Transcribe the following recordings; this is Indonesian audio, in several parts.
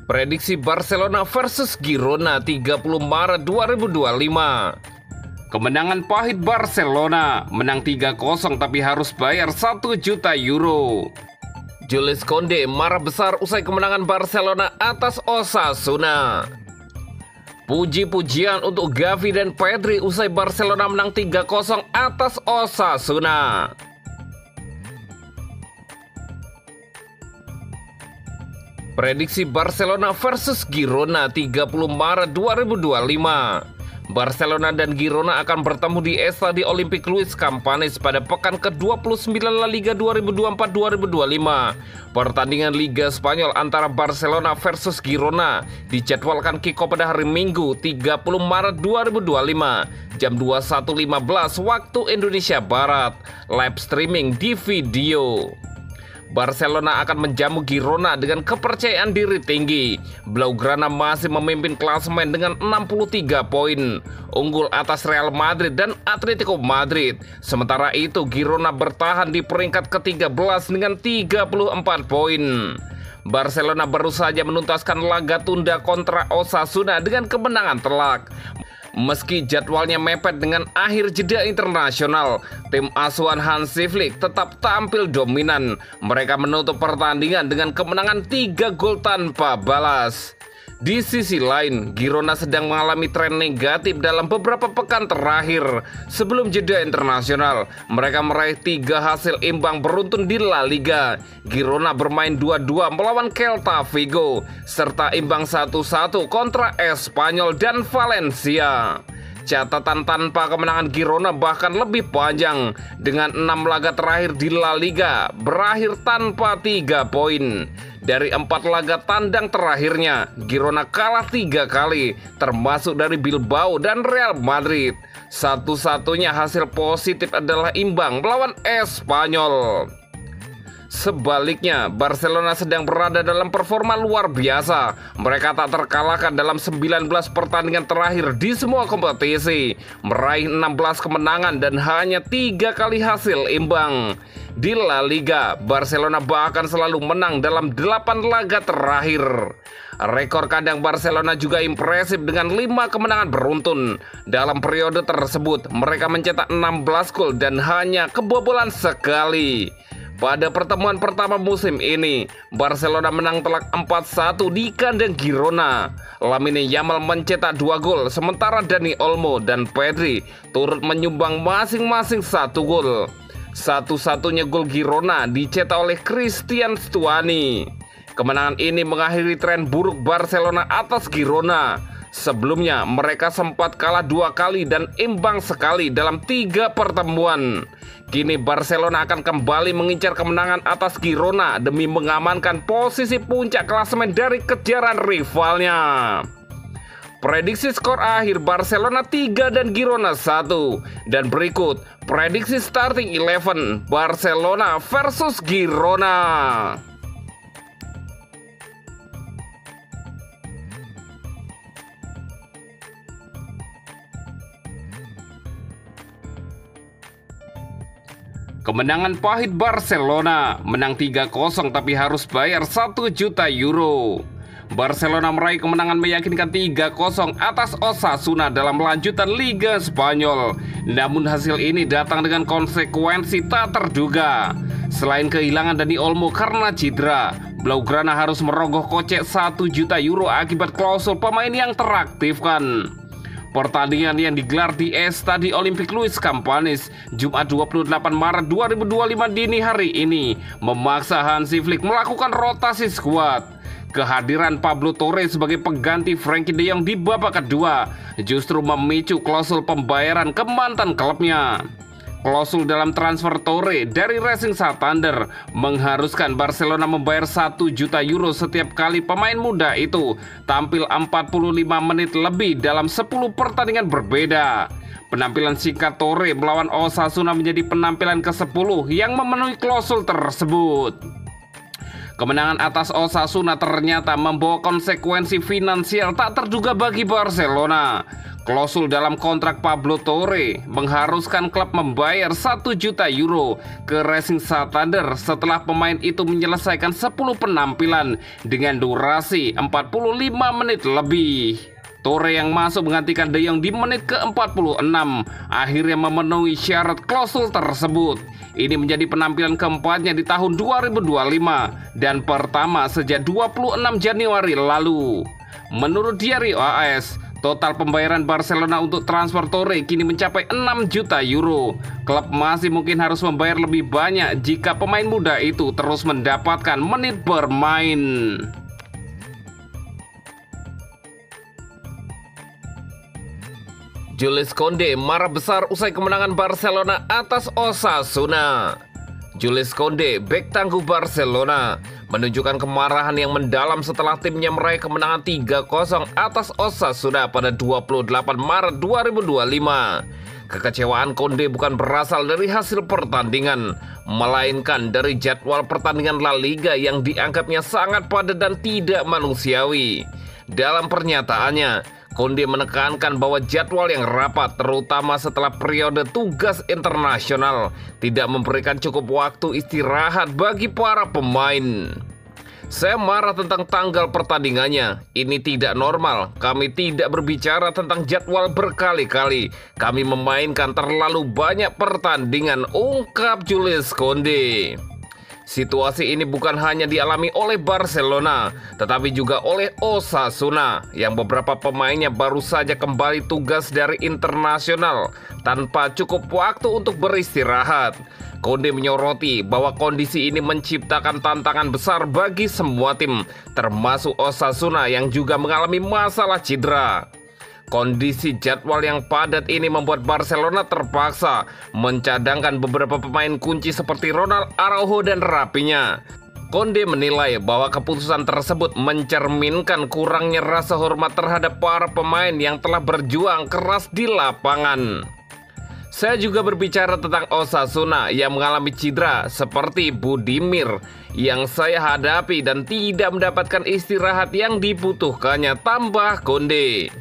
Prediksi Barcelona versus Girona 30 Maret 2025. Kemenangan pahit Barcelona, menang 3-0 tapi harus bayar 1 juta euro. Jules Koundé marah besar usai kemenangan Barcelona atas Osasuna. Puji-pujian untuk Gavi dan Pedri usai Barcelona menang 3-0 atas Osasuna. Prediksi Barcelona versus Girona 30 Maret 2025. Barcelona dan Girona akan bertemu di Estadio Olímpic Luis Companys pada pekan ke-29 La Liga 2024-2025. Pertandingan Liga Spanyol antara Barcelona versus Girona dijadwalkan kick-off pada hari Minggu 30 Maret 2025 jam 21.15 waktu Indonesia Barat. Live streaming di video. Barcelona akan menjamu Girona dengan kepercayaan diri tinggi. Blaugrana masih memimpin klasemen dengan 63 poin, unggul atas Real Madrid dan Atletico Madrid. Sementara itu Girona bertahan di peringkat ke-13 dengan 34 poin. Barcelona baru saja menuntaskan laga tunda kontra Osasuna dengan kemenangan telak. Meski jadwalnya mepet dengan akhir jeda internasional, tim asuhan Hansi Flick tetap tampil dominan. Mereka menutup pertandingan dengan kemenangan 3 gol tanpa balas. Di sisi lain, Girona sedang mengalami tren negatif dalam beberapa pekan terakhir. Sebelum jeda internasional, mereka meraih 3 hasil imbang beruntun di La Liga. Girona bermain 2-2 melawan Celta Vigo, serta imbang 1-1 kontra Espanyol dan Valencia. Catatan tanpa kemenangan Girona bahkan lebih panjang, dengan 6 laga terakhir di La Liga berakhir tanpa 3 poin. Dari 4 laga tandang terakhirnya, Girona kalah 3 kali, termasuk dari Bilbao dan Real Madrid. Satu-satunya hasil positif adalah imbang melawan Espanyol. Sebaliknya, Barcelona sedang berada dalam performa luar biasa. Mereka tak terkalahkan dalam 19 pertandingan terakhir di semua kompetisi, meraih 16 kemenangan dan hanya 3 kali hasil imbang. Di La Liga, Barcelona bahkan selalu menang dalam 8 laga terakhir. Rekor kandang Barcelona juga impresif dengan 5 kemenangan beruntun. Dalam periode tersebut, mereka mencetak 16 gol dan hanya kebobolan sekali. Pada pertemuan pertama musim ini, Barcelona menang telak 4-1 di kandang Girona. Lamine Yamal mencetak 2 gol, sementara Dani Olmo dan Pedri turut menyumbang masing-masing 1 gol. Satu-satunya gol Girona dicetak oleh Christian Stuani. Kemenangan ini mengakhiri tren buruk Barcelona atas Girona. Sebelumnya mereka sempat kalah 2 kali dan imbang sekali dalam 3 pertemuan. Kini Barcelona akan kembali mengincar kemenangan atas Girona demi mengamankan posisi puncak klasemen dari kejaran rivalnya. Prediksi skor akhir Barcelona 3 dan Girona 1. Dan berikut prediksi starting 11 Barcelona versus Girona. Kemenangan pahit Barcelona, menang 3-0 tapi harus bayar 1 juta euro. Barcelona meraih kemenangan meyakinkan 3-0 atas Osasuna dalam lanjutan Liga Spanyol. Namun hasil ini datang dengan konsekuensi tak terduga. Selain kehilangan Dani Olmo karena cedera, Blaugrana harus merogoh kocek 1 juta euro akibat klausul pemain yang teraktifkan. Pertandingan yang digelar di Estadio Olímpic Luis Companys Jumat 28 Maret 2025 dini hari ini memaksa Hansi Flick melakukan rotasi skuad. Kehadiran Pablo Torres sebagai pengganti Frenkie de Jong di babak kedua justru memicu klausul pembayaran ke mantan klubnya. Klausul dalam transfer Torre dari Racing Santander mengharuskan Barcelona membayar 1 juta euro setiap kali pemain muda itu tampil 45 menit lebih dalam 10 pertandingan berbeda. Penampilan singkat Torre melawan Osasuna menjadi penampilan ke-10 yang memenuhi klausul tersebut. Kemenangan atas Osasuna ternyata membawa konsekuensi finansial tak terduga bagi Barcelona. Klausul dalam kontrak Pablo Torre mengharuskan klub membayar 1 juta euro ke Racing Santander setelah pemain itu menyelesaikan 10 penampilan dengan durasi 45 menit lebih. Torre yang masuk menggantikan De Jong di menit ke-46 akhirnya memenuhi syarat klausul tersebut. Ini menjadi penampilan keempatnya di tahun 2025 dan pertama sejak 26 Januari lalu. Menurut Diario AS, total pembayaran Barcelona untuk transfer Torre kini mencapai 6 juta euro. Klub masih mungkin harus membayar lebih banyak jika pemain muda itu terus mendapatkan menit bermain. Jules Koundé marah besar usai kemenangan Barcelona atas Osasuna. Jules Koundé, bek tangguh Barcelona, menunjukkan kemarahan yang mendalam setelah timnya meraih kemenangan 3-0 atas Osasuna pada 28 Maret 2025. Kekecewaan Koundé bukan berasal dari hasil pertandingan, melainkan dari jadwal pertandingan La Liga yang dianggapnya sangat padat dan tidak manusiawi. Dalam pernyataannya, Koundé menekankan bahwa jadwal yang rapat, terutama setelah periode tugas internasional, tidak memberikan cukup waktu istirahat bagi para pemain. Saya marah tentang tanggal pertandingannya. Ini tidak normal. Kami tidak berbicara tentang jadwal berkali-kali. Kami memainkan terlalu banyak pertandingan, ungkap Jules Koundé. Situasi ini bukan hanya dialami oleh Barcelona, tetapi juga oleh Osasuna yang beberapa pemainnya baru saja kembali tugas dari internasional tanpa cukup waktu untuk beristirahat. Koundé menyoroti bahwa kondisi ini menciptakan tantangan besar bagi semua tim, termasuk Osasuna yang juga mengalami masalah cedera. Kondisi jadwal yang padat ini membuat Barcelona terpaksa mencadangkan beberapa pemain kunci seperti Ronald Araujo dan Rafinha. Koundé menilai bahwa keputusan tersebut mencerminkan kurangnya rasa hormat terhadap para pemain yang telah berjuang keras di lapangan. Saya juga berbicara tentang Osasuna yang mengalami cedera seperti Budimir yang saya hadapi dan tidak mendapatkan istirahat yang dibutuhkannya, tambah Koundé.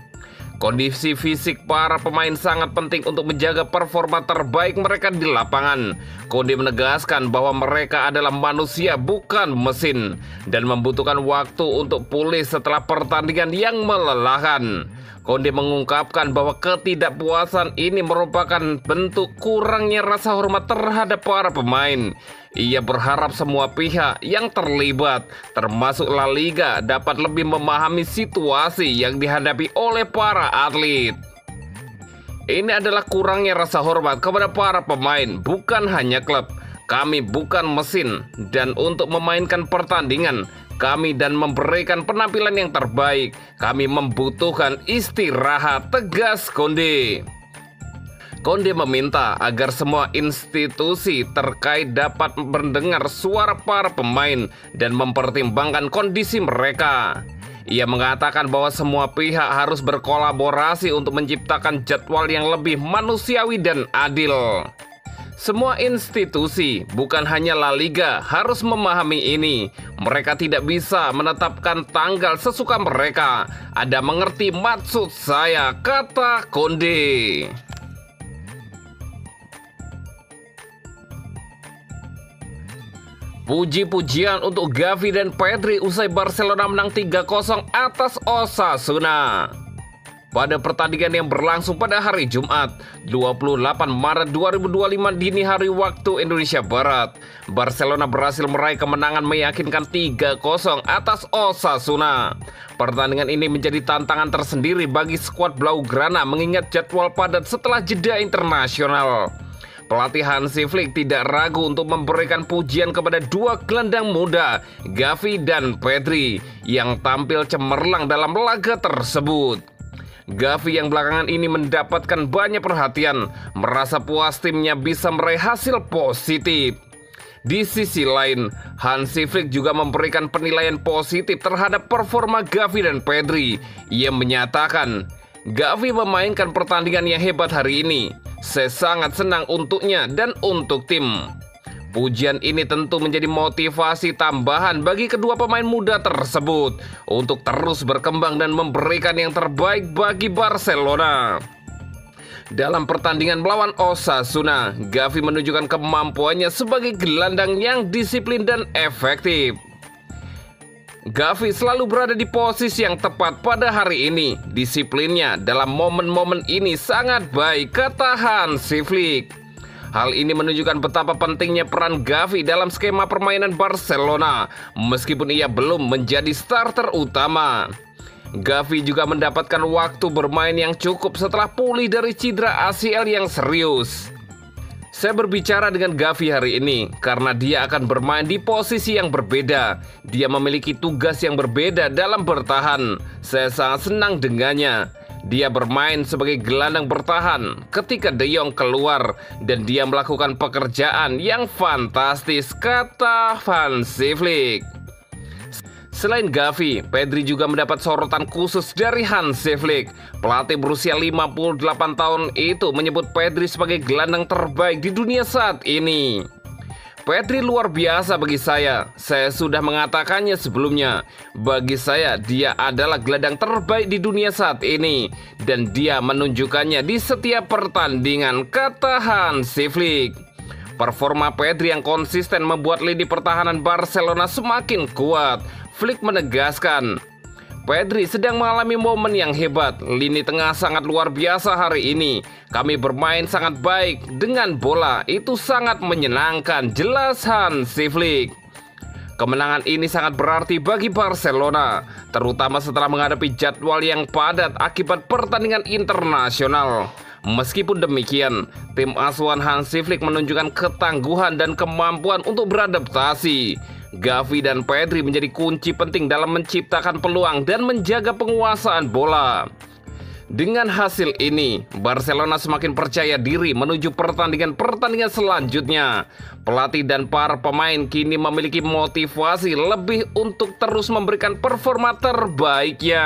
Kondisi fisik para pemain sangat penting untuk menjaga performa terbaik mereka di lapangan. Koundé menegaskan bahwa mereka adalah manusia bukan mesin dan membutuhkan waktu untuk pulih setelah pertandingan yang melelahkan. Koundé mengungkapkan bahwa ketidakpuasan ini merupakan bentuk kurangnya rasa hormat terhadap para pemain. Ia berharap semua pihak yang terlibat, termasuk La Liga, dapat lebih memahami situasi yang dihadapi oleh para atlet. Ini adalah kurangnya rasa hormat kepada para pemain, bukan hanya klub. Kami bukan mesin, dan untuk memainkan pertandingan, kami dan memberikan penampilan yang terbaik, kami membutuhkan istirahat, tegas Koundé. Koundé meminta agar semua institusi terkait dapat mendengar suara para pemain dan mempertimbangkan kondisi mereka. Ia mengatakan bahwa semua pihak harus berkolaborasi untuk menciptakan jadwal yang lebih manusiawi dan adil. Semua institusi, bukan hanya La Liga, harus memahami ini. Mereka tidak bisa menetapkan tanggal sesuka mereka. Ada mengerti maksud saya, kata Koundé. Puji-pujian untuk Gavi dan Pedri usai Barcelona menang 3-0 atas Osasuna. Pada pertandingan yang berlangsung pada hari Jumat, 28 Maret 2025 dini hari waktu Indonesia Barat, Barcelona berhasil meraih kemenangan meyakinkan 3-0 atas Osasuna. Pertandingan ini menjadi tantangan tersendiri bagi skuad Blaugrana mengingat jadwal padat setelah jeda internasional. Pelatih Hansi Flick tidak ragu untuk memberikan pujian kepada dua gelandang muda, Gavi dan Pedri, yang tampil cemerlang dalam laga tersebut. Gavi yang belakangan ini mendapatkan banyak perhatian, merasa puas timnya bisa meraih hasil positif. Di sisi lain, Hansi Flick juga memberikan penilaian positif terhadap performa Gavi dan Pedri. Ia menyatakan, Gavi memainkan pertandingan yang hebat hari ini. Saya sangat senang untuknya dan untuk tim. Pujian ini tentu menjadi motivasi tambahan bagi kedua pemain muda tersebut untuk terus berkembang dan memberikan yang terbaik bagi Barcelona. Dalam pertandingan melawan Osasuna, Gavi menunjukkan kemampuannya sebagai gelandang yang disiplin dan efektif. Gavi selalu berada di posisi yang tepat pada hari ini. Disiplinnya dalam momen-momen ini sangat baik, kata Hansi Flick. Hal ini menunjukkan betapa pentingnya peran Gavi dalam skema permainan Barcelona, meskipun ia belum menjadi starter utama. Gavi juga mendapatkan waktu bermain yang cukup setelah pulih dari cedera ACL yang serius. Saya berbicara dengan Gavi hari ini karena dia akan bermain di posisi yang berbeda. Dia memiliki tugas yang berbeda dalam bertahan. Saya sangat senang dengannya. Dia bermain sebagai gelandang bertahan ketika De Jong keluar dan dia melakukan pekerjaan yang fantastis, kata Hansi Flick. Selain Gavi, Pedri juga mendapat sorotan khusus dari Hansi Flick. Pelatih berusia 58 tahun itu menyebut Pedri sebagai gelandang terbaik di dunia saat ini. Pedri luar biasa bagi saya sudah mengatakannya sebelumnya. Bagi saya, dia adalah gelandang terbaik di dunia saat ini. Dan dia menunjukkannya di setiap pertandingan, kata Hansi Flick. Performa Pedri yang konsisten membuat lini pertahanan Barcelona semakin kuat. Flick menegaskan, Pedri sedang mengalami momen yang hebat. Lini tengah sangat luar biasa hari ini. Kami bermain sangat baik dengan bola. Itu sangat menyenangkan, jelas Hansi Flick. Kemenangan ini sangat berarti bagi Barcelona, terutama setelah menghadapi jadwal yang padat akibat pertandingan internasional. Meskipun demikian, tim asuhan Hansi Flick menunjukkan ketangguhan dan kemampuan untuk beradaptasi. Gavi dan Pedri menjadi kunci penting dalam menciptakan peluang dan menjaga penguasaan bola. Dengan hasil ini, Barcelona semakin percaya diri menuju pertandingan-pertandingan selanjutnya. Pelatih dan para pemain kini memiliki motivasi lebih untuk terus memberikan performa terbaiknya.